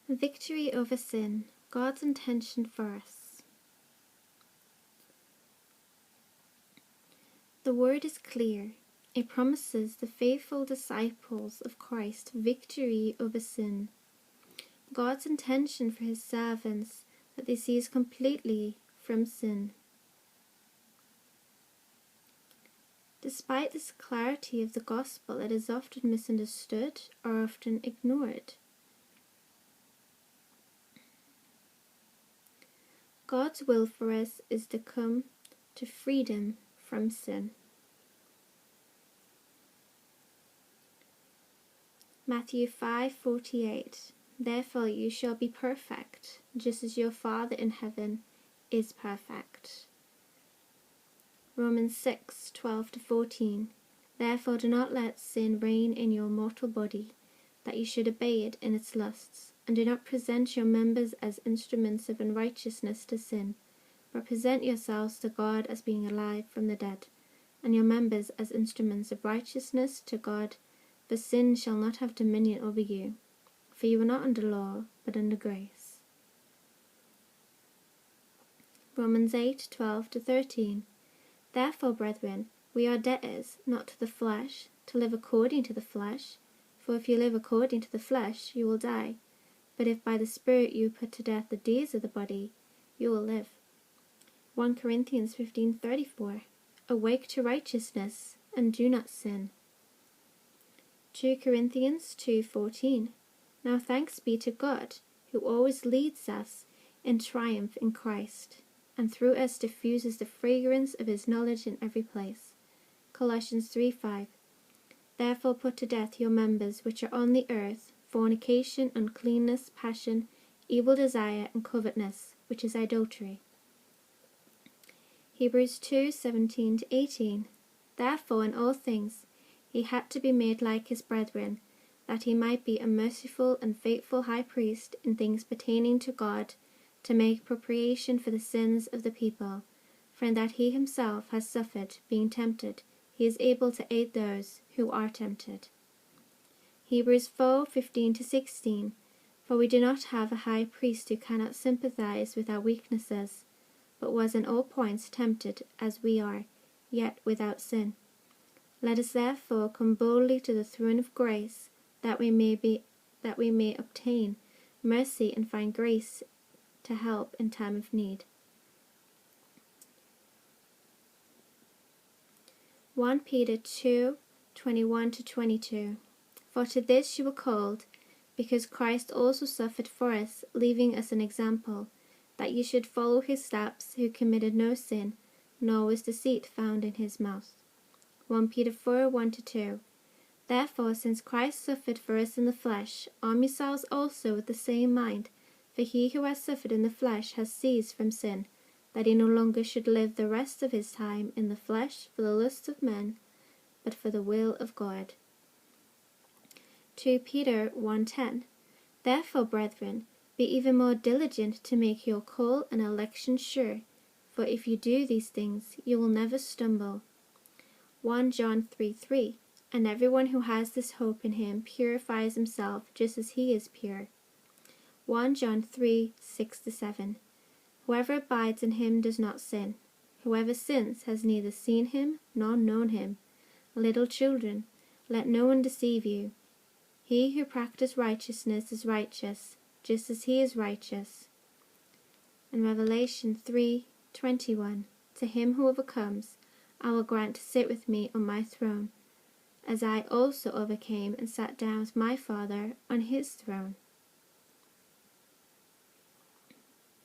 Victory over sin, God's intention for us. The word is clear. It promises the faithful disciples of Christ victory over sin. God's intention for his servants that they cease completely from sin. Despite this clarity of the gospel, it is often misunderstood or often ignored. God's will for us is to come to freedom from sin. Matthew 5:48. Therefore you shall be perfect, just as your Father in heaven is perfect. Romans 6:12-14. Therefore do not let sin reign in your mortal body, that you should obey it in its lusts, and do not present your members as instruments of unrighteousness to sin, but present yourselves to God as being alive from the dead, and your members as instruments of righteousness to God, for sin shall not have dominion over you, for you are not under law, but under grace. Romans 8:12-13. Therefore, brethren, we are debtors, not to the flesh, to live according to the flesh. For if you live according to the flesh, you will die. But if by the Spirit you put to death the deeds of the body, you will live. 1 Corinthians 15:34. Awake to righteousness, and do not sin. 2 Corinthians 2:14. Now thanks be to God, who always leads us in triumph in Christ, and through us diffuses the fragrance of his knowledge in every place. Colossians 3:5. Therefore put to death your members which are on the earth, fornication, uncleanness, passion, evil desire, and covetousness, which is idolatry. Hebrews 2:17-18. Therefore in all things he had to be made like his brethren, that he might be a merciful and faithful high priest in things pertaining to God, to make propitiation for the sins of the people. For in that he himself has suffered, being tempted, he is able to aid those who are tempted. Hebrews 4:15-16. For we do not have a high priest who cannot sympathize with our weaknesses, but was in all points tempted as we are, yet without sin. Let us therefore come boldly to the throne of grace, that we may obtain mercy and find grace to help in time of need. 1 Peter 2:21-22. For to this you were called, because Christ also suffered for us, leaving us an example, that you should follow his steps, who committed no sin, nor was deceit found in his mouth. 1 Peter 4:1-2. Therefore, since Christ suffered for us in the flesh, arm yourselves also with the same mind, for he who has suffered in the flesh has ceased from sin, that he no longer should live the rest of his time in the flesh for the lusts of men, but for the will of God. 2 Peter 1:10. Therefore, brethren, be even more diligent to make your call and election sure, for if you do these things, you will never stumble. 1 John 3:3. And everyone who has this hope in him purifies himself just as he is pure. 1 John 3:6-7. Whoever abides in him does not sin. Whoever sins has neither seen him nor known him. Little children, let no one deceive you. He who practices righteousness is righteous, just as he is righteous. And Revelation 3:21. To him who overcomes, I will grant to sit with me on my throne, as I also overcame and sat down with my Father on his throne.